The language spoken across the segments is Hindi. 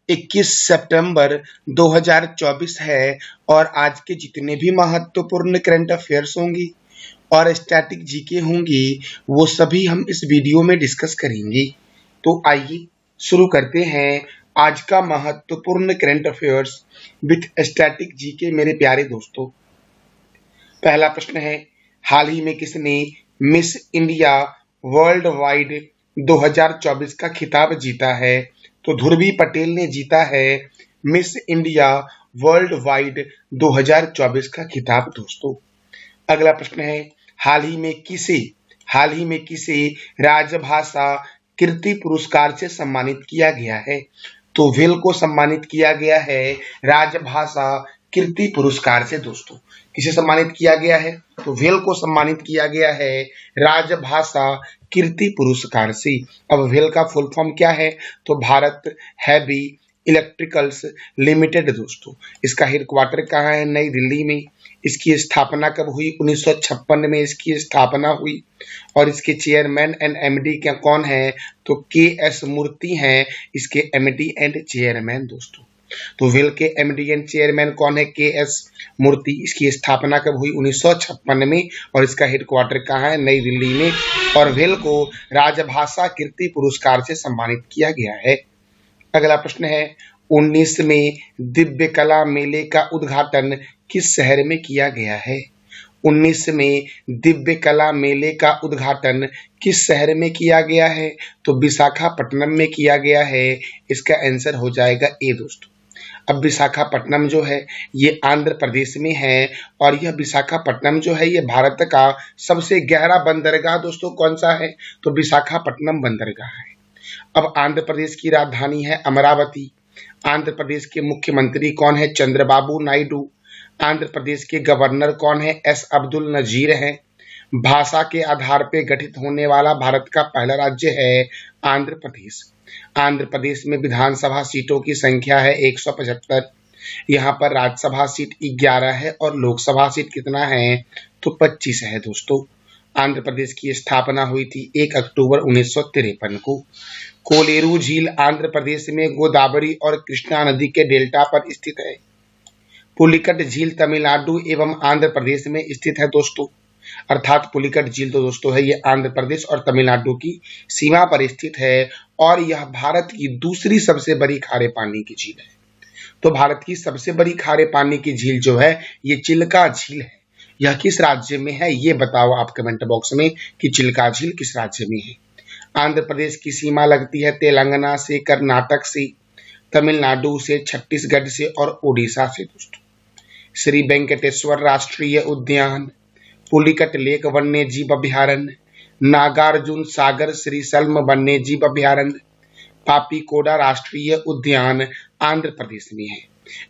21 सितंबर 2024 है और आज के जितने भी महत्वपूर्ण करंट अफेयर्स होंगी और स्टैटिक जीके होंगी वो सभी हम इस वीडियो में डिस्कस करेंगे। तो आइए शुरू करते हैं आज का महत्वपूर्ण current affairs with static GK. मेरे प्यारे दोस्तों, पहला प्रश्न है, हाल ही में किसने मिस इंडिया वर्ल्ड वाइड 2024 का खिताब जीता है? तो ध्रुवी पटेल ने जीता है मिस इंडिया वर्ल्ड वाइड 2024 का खिताब दोस्तों। अगला प्रश्न है, हाल ही में किसे राजभाषा कीर्ति पुरस्कार से सम्मानित किया गया है? तो वेल को सम्मानित किया गया है राजभाषा कीर्ति पुरस्कार से दोस्तों। किसे सम्मानित किया गया है? तो वेल को सम्मानित किया गया है राजभाषा कीर्ति पुरस्कार से। अब वेल का फुल फॉर्म क्या है? तो भारत हैवी इलेक्ट्रिकल्स लिमिटेड दोस्तों। इसका हेडक्वार्टर कहाँ है? नई दिल्ली में। इसकी स्थापना कब हुई? 1956 में इसकी स्थापना हुई। और इसके चेयरमैन एंड एमडी क्या कौन है? तो के.एस. मूर्ति हैं इसके एमडी एंड चेयरमैन दोस्तों। तो वेल के एमडी एंड चेयरमैन कौन है? के.एस. मूर्ति। इसकी स्थापना कब हुई? 1956 में। और इसका हेडक्वार्टर कहाँ है? नई दिल्ली में। और वेल को राजभाषा कीर्ति पुरस्कार से सम्मानित किया गया है। अगला प्रश्न है, 19 दिव्य कला मेले का उद्घाटन किस शहर में किया गया है? 19 दिव्य कला मेले का उद्घाटन किस शहर में किया गया है? तो विशाखापट्टनम में किया गया है। इसका आंसर हो जाएगा ए दोस्तों। अब विशाखापट्टनम जो है ये आंध्र प्रदेश में है और यह विशाखापट्टनम जो है ये भारत का सबसे गहरा बंदरगाह दोस्तों कौन सा है? तो विशाखापट्टनम बंदरगाह है। अब आंध्र प्रदेश की राजधानी है अमरावती। आंध्र प्रदेश के मुख्यमंत्री कौन है? चंद्रबाबू नायडू। आंध्र प्रदेश के गवर्नर कौन है? एस अब्दुल नजीर हैं। भाषा के आधार पर गठित होने वाला भारत का पहला राज्य है आंध्र प्रदेश। आंध्र प्रदेश में विधानसभा सीटों की संख्या है 175। यहाँ पर राज्यसभा सीट 11 है और लोकसभा सीट कितना है? तो 25 है दोस्तों। आंध्र प्रदेश की स्थापना हुई थी 1 अक्टूबर 1953 को। कोलेरू झील आंध्र प्रदेश में गोदावरी और कृष्णा नदी के डेल्टा पर स्थित है। पुलिकट झील तमिलनाडु एवं आंध्र प्रदेश में स्थित है दोस्तों। अर्थात पुलिकट झील तो दोस्तों है ये आंध्र प्रदेश और तमिलनाडु की सीमा पर स्थित है और यह भारत की दूसरी सबसे बड़ी खारे पानी की झील है। तो भारत की सबसे बड़ी खारे पानी की झील जो है ये चिल्का झील है। यह किस राज्य में है ये बताओ आप कमेंट बॉक्स में कि चिल्का झील किस राज्य में है। आंध्र प्रदेश की सीमा लगती है तेलंगाना से, कर्नाटक से, तमिलनाडु से, छत्तीसगढ़ से और उड़ीसा से दोस्तों। श्री वेंकटेश्वर राष्ट्रीय उद्यान, पुलिकट लेक वन्य जीव अभ्यारण्य, नागार्जुन सागर श्रीशल्म वन्य जीव अभ्यारण्य, पापीकोडा राष्ट्रीय उद्यान आंध्र प्रदेश में है।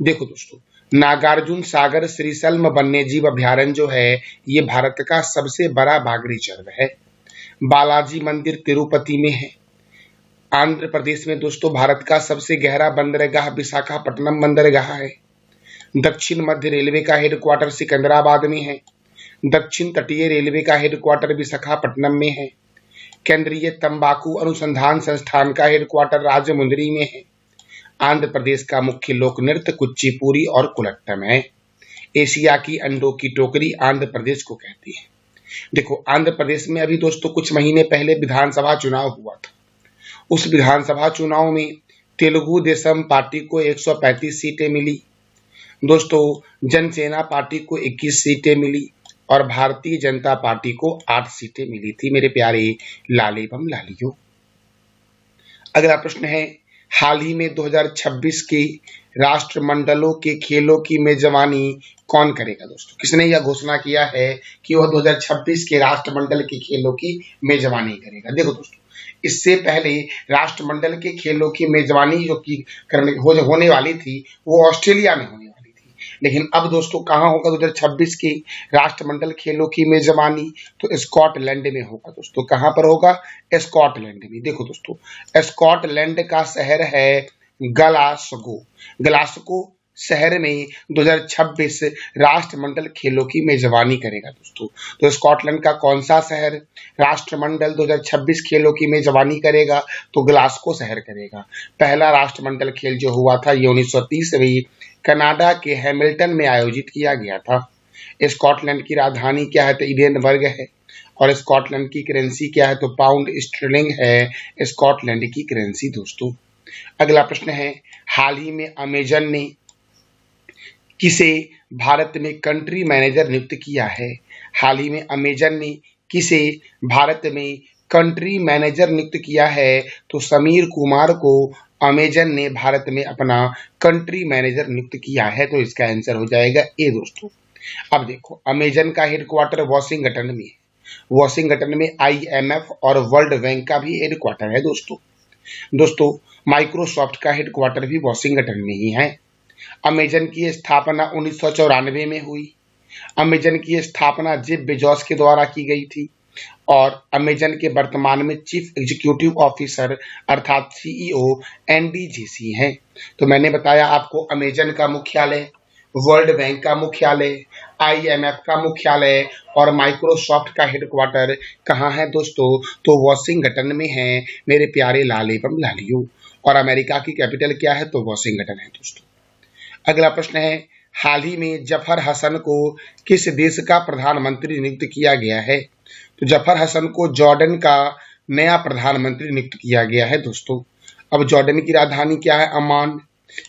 देखो दोस्तों, नागार्जुन सागर श्रीशल्म वन्य जीव अभ्यारण्य जो है ये भारत का सबसे बड़ा बाघ रिजर्व है। बालाजी मंदिर तिरुपति में है। आंध्र प्रदेश में दोस्तों भारत का सबसे गहरा बंदरगाह विशाखापट्टनम बंदरगाह है। दक्षिण मध्य रेलवे का हेडक्वार्टर सिकंदराबाद में है। दक्षिण तटीय रेलवे का हेडक्वार्टर विशाखापट्टनम में है। केंद्रीय तंबाकू अनुसंधान संस्थान का हेडक्वार्टर राजमुंदरी में है। आंध्र प्रदेश का मुख्य लोक नृत्य कुचिपुड़ी और कुलट्टम है। एशिया की अंडों की टोकरी आंध्र प्रदेश को कहती है। देखो, आंध्र प्रदेश में अभी दोस्तों कुछ महीने पहले विधानसभा चुनाव हुआ था। उस विधानसभा चुनाव में तेलुगु देशम पार्टी को 135 सीटें मिली दोस्तों, जनसेना पार्टी को 21 सीटें मिली और भारतीय जनता पार्टी को 8 सीटें मिली थी मेरे प्यारे लाल एवं लालियों। अगला प्रश्न है, हाल ही में 2026 के राष्ट्रमंडलों के खेलों की मेजबानी कौन करेगा दोस्तों? किसने यह घोषणा किया है कि वह 2026 के राष्ट्रमंडल के खेलों की मेजबानी करेगा? देखो दोस्तों, इससे पहले राष्ट्रमंडल के खेलों की मेजबानी जो की होने वाली थी वो ऑस्ट्रेलिया में होने वाली थी, लेकिन अब दोस्तों कहाँ होगा 2026 के राष्ट्रमंडल खेलों की मेजबानी? तो स्कॉटलैंड में होगा दोस्तों। कहाँ पर होगा? स्कॉटलैंड में। देखो दोस्तों, स्कॉटलैंड का शहर है ग्लासगो। ग्लासगो शहर में 2026 राष्ट्रमंडल खेलों की मेजबानी करेगा दोस्तों? तो स्कॉटलैंड का कौन सा शहर राष्ट्रमंडल 2026 खेलों की मेजबानी करेगा? तो ग्लासगो शहर करेगा। पहला राष्ट्रमंडल खेल जो हुआ था ये 1930 में कनाडा के हैमिल्टन में आयोजित किया गया था। स्कॉटलैंड की राजधानी क्या है? तो एडिनबर्ग है। और स्कॉटलैंड की करेंसी क्या है? तो पाउंड स्टर्लिंग है स्कॉटलैंड की करेंसी दोस्तों। अगला प्रश्न है, हाल ही में अमेजन ने किसे भारत में कंट्री मैनेजर नियुक्त किया है? हाल ही में अमेजन ने किसे भारत में कंट्री मैनेजर नियुक्त किया है? तो समीर कुमार को अमेजन ने भारत में अपना कंट्री मैनेजर नियुक्त किया है। तो इसका आंसर हो जाएगा ए दोस्तों। अब देखो, अमेजन का हेडक्वार्टर वॉशिंगटन में है। वॉशिंगटन में IMF और वर्ल्ड बैंक का भी हेडक्वार्टर है दोस्तों। माइक्रोसॉफ्ट का हेडक्वार्टर भी वॉशिंगटन में ही है। अमेजन की स्थापना 1994 में हुई। अमेजन की स्थापना जेफ बेजोस के द्वारा की गई थी और अमेजन के वर्तमान में चीफ एग्जीक्यूटिव ऑफिसर अर्थात CEO एंडी जेसी हैं। तो मैंने बताया आपको, अमेजन का मुख्यालय, वर्ल्ड बैंक का मुख्यालय, IMF का मुख्यालय और माइक्रोसॉफ्ट का हेडक्वार्टर कहाँ है दोस्तों? तो वॉशिंगटन में है मेरे प्यारे लाल एवं लालियों। और अमेरिका की कैपिटल क्या है? तो वॉशिंगटन है दोस्तों। अगला प्रश्न है, हाल ही में जफर हसन को किस देश का प्रधानमंत्री नियुक्त किया गया है? तो जफर हसन को जॉर्डन का नया प्रधानमंत्री नियुक्त किया गया है दोस्तों। अब जॉर्डन की राजधानी क्या है? अमान।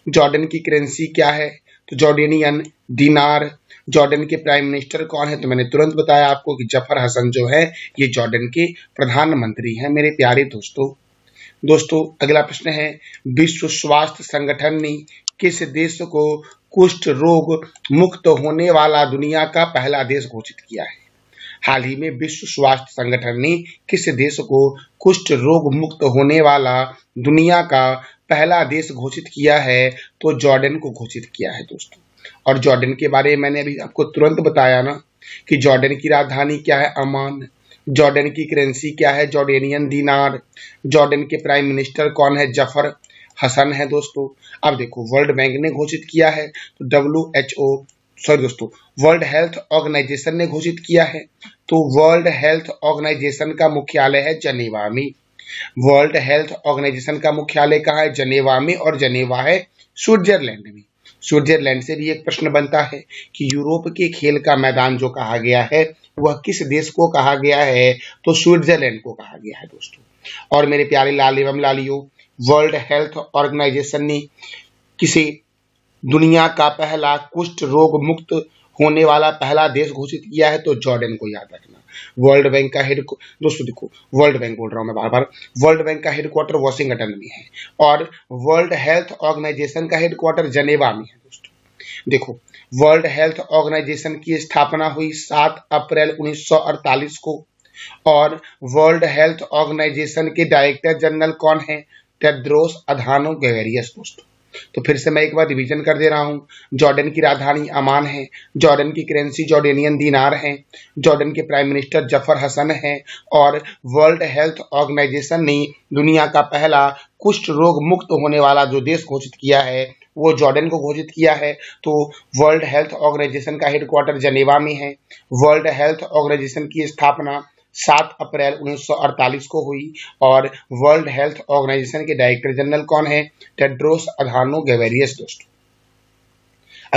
जॉर्डन की करेंसी क्या है? तो जॉर्डेनियन दीनार। जॉर्डन के प्राइम मिनिस्टर कौन है? तो मैंने तुरंत बताया आपको कि जफर हसन जो है ये जॉर्डन के प्रधानमंत्री हैं मेरे प्यारे दोस्तों। अगला प्रश्न है, विश्व स्वास्थ्य संगठन ने किस देश को कुष्ठ रोग मुक्त होने वाला दुनिया का पहला देश घोषित किया है? हाल ही में विश्व स्वास्थ्य संगठन ने किस देश को कुष्ठ रोग मुक्त होने वाला दुनिया का पहला देश घोषित किया है? तो जॉर्डन को घोषित किया है दोस्तों। और जॉर्डन के बारे में मैंने अभी आपको तुरंत बताया ना कि जॉर्डन की राजधानी क्या है? अमान। जॉर्डन की करेंसी क्या है? जॉर्डेनियन दीनार। जॉर्डन के प्राइम मिनिस्टर कौन है? जफर हसन है दोस्तों। अब देखो, वर्ल्ड बैंक ने घोषित किया है तो वर्ल्ड हेल्थ ऑर्गेनाइजेशन ने घोषित किया है। तो वर्ल्ड हेल्थ ऑर्गेनाइजेशन का मुख्यालय है जनेवा में। वर्ल्ड हेल्थ ऑर्गेनाइजेशन का मुख्यालय कहाँ है? जनेवा में। और जनेवा है स्विट्जरलैंड में। स्विट्जरलैंड से भी एक प्रश्न बनता है कि यूरोप के खेल का मैदान जो कहा गया है वह किस देश को कहा गया है? तो स्विट्जरलैंड को कहा गया है दोस्तों। और मेरे प्यारे लाल एवं लालियों, वर्ल्ड हेल्थ ऑर्गेनाइजेशन ने किसे दुनिया का पहला कुष्ठ रोग मुक्त होने वाला पहला देश घोषित किया है? तो जॉर्डन को याद रखना। वर्ल्ड बैंक का दोस्तों देखो, वर्ल्ड बैंक बोल रहा हूं मैं बार-बार, वर्ल्ड बैंक का हेडक्वार्टर वॉशिंगटन में है और वर्ल्ड हेल्थ ऑर्गेनाइजेशन का हेडक्वार्टर जनेवा में है दोस्तों। देखो, वर्ल्ड हेल्थ ऑर्गेनाइजेशन की स्थापना हुई 7 अप्रैल 1948 को और वर्ल्ड हेल्थ ऑर्गेनाइजेशन के डायरेक्टर जनरल कौन है? टेड्रोस अधानो गैब्रियस दोस्तों। तो फिर से मैं एक बार रिवीजन कर दे रहा हूं, जॉर्डन की राजधानी अमान है, जॉर्डन की करेंसी जॉर्डेनियन दीनार है, जॉर्डन के प्राइम मिनिस्टर जफर हसन है और वर्ल्ड हेल्थ ऑर्गेनाइजेशन ने दुनिया का पहला कुष्ठ रोग मुक्त होने वाला जो देश घोषित किया है वो जॉर्डन को घोषित किया है। तो वर्ल्ड हेल्थ ऑर्गेनाइजेशन का हेडक्वार्टर जनेवा में है। वर्ल्ड हेल्थ ऑर्गेनाइजेशन की स्थापना 7 अप्रैल 1948 को हुई और वर्ल्ड हेल्थ ऑर्गेनाइजेशन के डायरेक्टर जनरल कौन है? टेड्रोस अधानो गैब्रियस दोस्तों।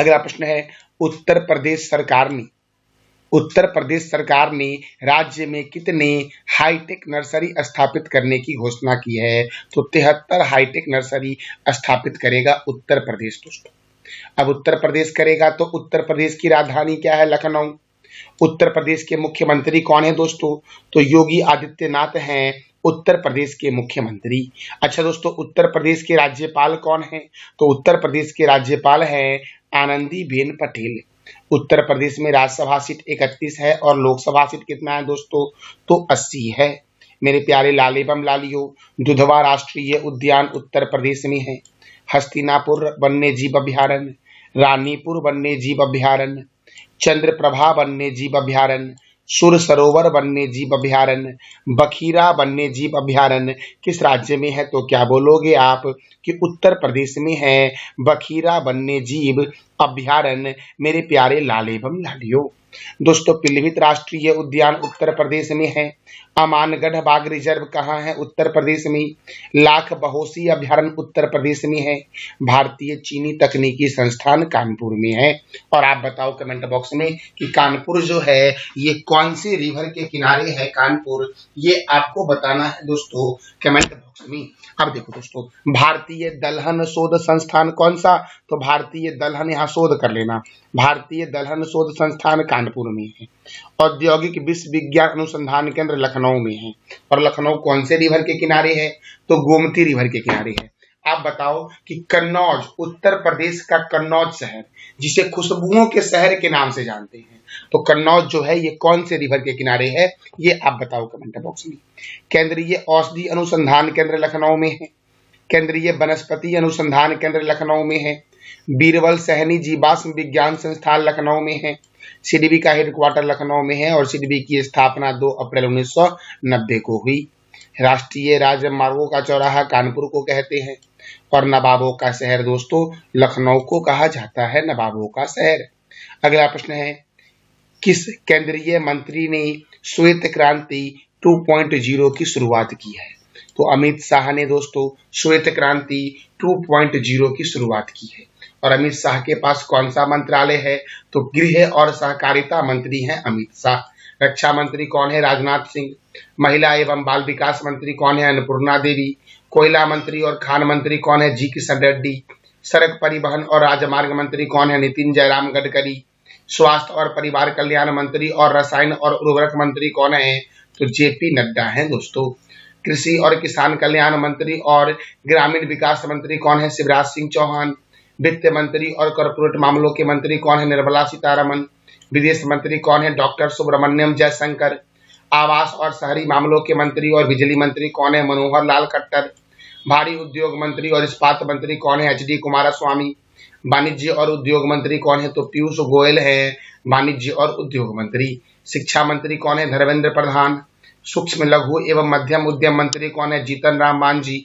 अगला प्रश्न है, उत्तर प्रदेश सरकार ने राज्य में कितने हाईटेक नर्सरी स्थापित करने की घोषणा की है? तो 73 हाईटेक नर्सरी स्थापित करेगा उत्तर प्रदेश दोस्तों। अब उत्तर प्रदेश करेगा तो उत्तर प्रदेश की राजधानी क्या है? लखनऊ। उत्तर प्रदेश के मुख्यमंत्री कौन है दोस्तों? तो योगी आदित्यनाथ हैं उत्तर प्रदेश के मुख्यमंत्री। अच्छा दोस्तों, उत्तर प्रदेश के राज्यपाल कौन हैं? तो उत्तर प्रदेश के राज्यपाल हैं आनंदीबेन पटेल। उत्तर प्रदेश में राज्यसभा सीट 31 है और लोकसभा सीट कितना है दोस्तों? तो 80 है। मेरे प्यारे लाल एवं लालियों, दुधवा राष्ट्रीय उद्यान उत्तर प्रदेश में है। हस्तिनापुर वन्य जीव अभ्यारण्य, रानीपुर वन्य जीव अभ्यारण्य, चंद्रप्रभा वन्य जीव अभ्यारण्य, सुर सरोवर वन्य जीव अभयारण्य, बखीरा वन्य जीव अभयारण्य किस राज्य में है? तो क्या बोलोगे आप कि उत्तर प्रदेश में है बखीरा वन्य जीव अभयारण्य, मेरे प्यारे लाल एवं लालियों। दोस्तों, पीलीभीत राष्ट्रीय उद्यान उत्तर प्रदेश में है। अमानगढ़ बाघ रिजर्व कहाँ है? उत्तर प्रदेश में। लाख बहोसी अभयारण्य उत्तर प्रदेश में है। भारतीय चीनी तकनीकी संस्थान कानपुर में है। और आप बताओ कमेंट बॉक्स में कि कानपुर जो है ये कौन सी रिवर के किनारे है कानपुर, ये आपको बताना है दोस्तों कमेंट बॉक्स में। अब देखो दोस्तों, भारतीय दलहन शोध संस्थान कौन सा? तो भारतीय दलहन, यहाँ शोध कर लेना, भारतीय दलहन शोध संस्थान कानपुर में है। औद्योगिक विश्वविज्ञान अनुसंधान केंद्र लखनऊ में है। और लखनऊ कौन से रिवर के किनारे है? तो गोमती रिवर के किनारे है। आप बताओ कि कन्नौज, उत्तर प्रदेश का कन्नौज शहर, जिसे खुशबुओं के शहर के नाम से जानते हैं, तो कन्नौज जो है ये कौन से रिवर के किनारे है, ये आप बताओ कमेंट बॉक्स में। केंद्रीय औषधि अनुसंधान केंद्र लखनऊ में है। केंद्रीय वनस्पति अनुसंधान केंद्र लखनऊ में है। बीरबल सहनी जीवाश्म विज्ञान संस्थान लखनऊ में है। सीडीबी का हेडक्वार्टर लखनऊ में है और सीडीबी की स्थापना 2 अप्रैल 1990 को हुई। राष्ट्रीय राजमार्गों का चौराहा कानपुर को कहते हैं। और नवाबों का शहर दोस्तों लखनऊ को कहा जाता है, नवाबों का शहर। अगला प्रश्न है, किस केंद्रीय मंत्री ने श्वेत क्रांति 2.0 की शुरुआत की है? तो अमित शाह ने दोस्तों श्वेत क्रांति 2.0 की शुरुआत की है। और अमित शाह के पास कौन सा मंत्रालय है? तो गृह और सहकारिता मंत्री हैं अमित शाह। रक्षा मंत्री कौन है? राजनाथ सिंह। महिला एवं बाल विकास मंत्री कौन है? अन्नपूर्णा देवी। कोयला मंत्री और खान मंत्री कौन है? जी किशन रेड्डी। सड़क परिवहन और राजमार्ग मंत्री कौन है? नितिन जयराम गडकरी। स्वास्थ्य और परिवार कल्याण मंत्री और रसायन और उर्वरक मंत्री कौन है? तो जेपी नड्डा हैं दोस्तों। कृषि और किसान कल्याण मंत्री और ग्रामीण विकास मंत्री कौन है? शिवराज सिंह चौहान। वित्त मंत्री और कॉर्पोरेट मामलों के मंत्री कौन है? निर्मला सीतारमन। विदेश मंत्री कौन है? डॉक्टर सुब्रमण्यम जयशंकर। आवास और शहरी मामलों के मंत्री और बिजली मंत्री कौन है? मनोहर लाल खट्टर। भारी उद्योग मंत्री और इस्पात मंत्री कौन है? एचडी कुमारस्वामी। वाणिज्य और उद्योग मंत्री कौन है? तो पीयूष गोयल है वाणिज्य और उद्योग मंत्री। शिक्षा मंत्री कौन है? धर्मेंद्र प्रधान। सूक्ष्म लघु एवं मध्यम उद्यम मंत्री कौन है? जीतन राम मांझी।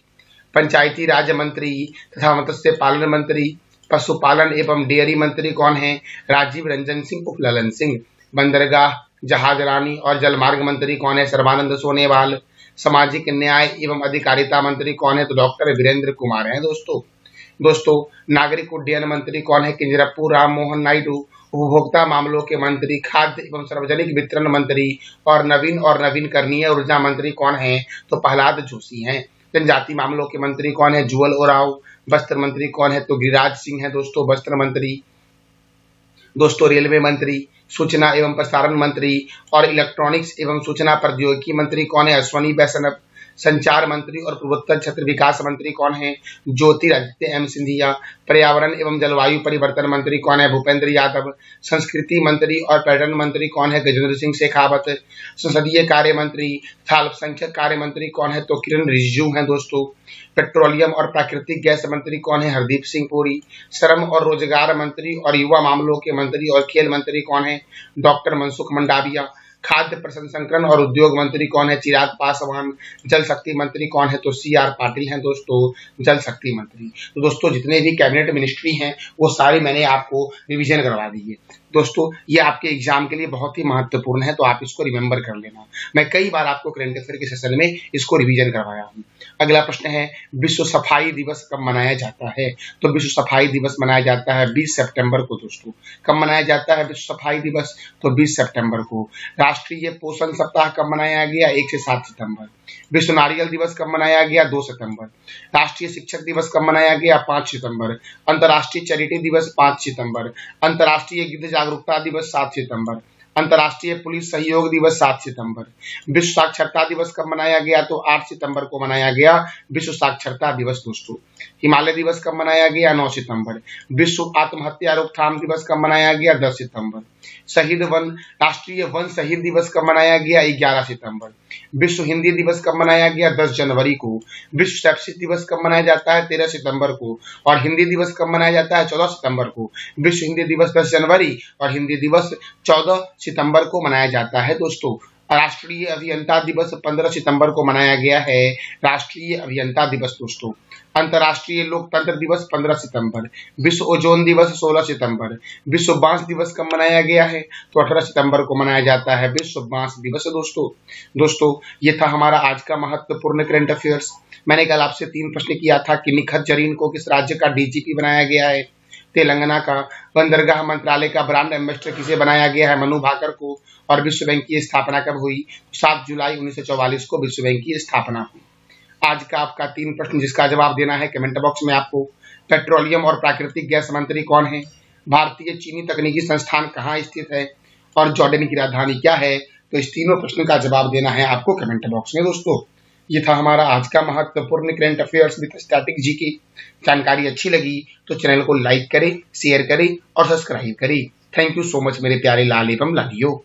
पंचायती राज मंत्री तथा मत्स्य पालन मंत्री, पशुपालन एवं डेयरी मंत्री कौन है? राजीव रंजन सिंह उपललन सिंह। बंदरगाह, जहाजरानी और जलमार्ग मंत्री कौन है? सर्बानंद सोनेवाल। सामाजिक न्याय एवं अधिकारिता मंत्री कौन है? तो डॉक्टर वीरेंद्र कुमार हैं दोस्तों। नागरिक उड्डयन मंत्री कौन है? किंजरप्पू राम मोहन नायडू। उपभोक्ता मामलों के मंत्री, खाद्य एवं सार्वजनिक वितरण मंत्री और नवीनकरणीय ऊर्जा मंत्री कौन है? तो प्रहलाद जोशी हैं। जनजाति मामलों के मंत्री कौन है? जुअल ओराव। वस्त्र मंत्री कौन है? तो गिरिराज सिंह है दोस्तों वस्त्र मंत्री। दोस्तों, रेलवे मंत्री, सूचना एवं प्रसारण मंत्री और इलेक्ट्रॉनिक्स एवं सूचना प्रौद्योगिकी मंत्री कौन है? अश्वनी वैष्णव। संचार मंत्री और पूर्वोत्तर क्षेत्र विकास मंत्री कौन है? ज्योतिरादित्य एम सिंधिया। पर्यावरण एवं जलवायु परिवर्तन मंत्री कौन है? भूपेंद्र यादव। संस्कृति मंत्री और पर्यटन मंत्री कौन है? गजेंद्र सिंह शेखावत। संसदीय कार्य मंत्री तथा अल्पसंख्यक कार्य मंत्री कौन है? तो किरण रिजिजू हैं दोस्तों। पेट्रोलियम और प्राकृतिक गैस मंत्री कौन है? हरदीप सिंह पुरी। श्रम और रोजगार मंत्री और युवा मामलों के मंत्री और खेल मंत्री कौन है? डॉक्टर मनसुख मंडाविया। खाद्य प्रसंस्करण और उद्योग मंत्री कौन है? चिराग पासवान। जल शक्ति मंत्री कौन है? तो CR पाटिल हैं दोस्तों जल शक्ति मंत्री। तो दोस्तों, जितने भी कैबिनेट मिनिस्ट्री हैं वो सारी मैंने आपको रिवीजन करवा दी है दोस्तों। ये आपके एग्जाम के लिए बहुत ही महत्वपूर्ण है, तो आप इसको रिमेंबर कर लेना। मैं कई बार आपको करंट अफेयर के सेशन में इसको रिवीजन करवाया हूँ। अगला प्रश्न है, विश्व सफाई दिवस कब मनाया जाता है? तो विश्व सफाई दिवस मनाया जाता है 20 सितंबर को दोस्तों। कब मनाया जाता है विश्व सफाई दिवस? तो 20 सितंबर को। राष्ट्रीय पोषण सप्ताह कब मनाया गया? 1 से 7 सितंबर। विश्व नारियल दिवस कब मनाया गया? 2 सितंबर। राष्ट्रीय शिक्षक दिवस कब मनाया गया? 5 सितंबर। अंतर्राष्ट्रीय चैरिटी दिवस 5 सितंबर। अंतर्राष्ट्रीय गिद्ध जागरूकता दिवस 7 सितंबर। अंतर्राष्ट्रीय पुलिस सहयोग दिवस 7 सितंबर। विश्व साक्षरता दिवस कब मनाया गया? तो 8 सितंबर को मनाया गया विश्व साक्षरता दिवस दोस्तों। हिमालय दिवस कब मनाया गया? 9 सितंबर। विश्व आत्महत्या रोकथाम दिवस कब मनाया गया? 10 सितंबर। राष्ट्रीय वन शहीद दिवस कब मनाया गया? 11 सितंबर। विश्व हिंदी दिवस कब मनाया गया? 10 जनवरी को। विश्व शैक्षिक दिवस कब मनाया जाता है? 13 सितंबर को। और हिंदी दिवस कब मनाया जाता है? 14 सितंबर को। विश्व हिंदी दिवस 10 जनवरी और हिंदी दिवस 14 सितंबर को मनाया जाता है दोस्तों। राष्ट्रीय अभियंता दिवस 15 सितंबर को मनाया गया है। राष्ट्रीय अभियंता दिवस दोस्तों। अंतर्राष्ट्रीय लोकतंत्र दिवस 15 सितंबर। विश्व ओजोन दिवस 16 सितंबर। विश्व बांस दिवस कब मनाया गया है? तो 18 सितंबर को मनाया जाता है विश्व बांस दिवस दोस्तों। ये था हमारा आज का महत्वपूर्ण करंट अफेयर्स। मैंने कल आपसे 3 प्रश्न किया था कि निखत जरीन को किस राज्य का डीजीपी बनाया गया है? तेलंगाना का। बंदरगाह मंत्रालय का ब्रांड एम्बेसडर किसे बनाया गया है? मनु भाकर को। और विश्व बैंक की स्थापना कब हुई? 7 जुलाई 1944 को विश्व बैंक की स्थापना हुई। आज का आपका 3 प्रश्न जिसका जवाब देना है कमेंट बॉक्स में आपको। पेट्रोलियम और प्राकृतिक गैस मंत्री कौन है? भारतीय चीनी तकनीकी संस्थान कहाँ स्थित है? और जॉर्डन की राजधानी क्या है? तो इस तीनों प्रश्नों का जवाब देना है आपको कमेंट बॉक्स में दोस्तों। ये था हमारा आज का महत्वपूर्ण current affairs with static GK. जानकारी अच्छी लगी तो चैनल को लाइक करें, शेयर करें और सब्सक्राइब करें। थैंक यू सो मच मेरे प्यारे लाल एवं लालियों।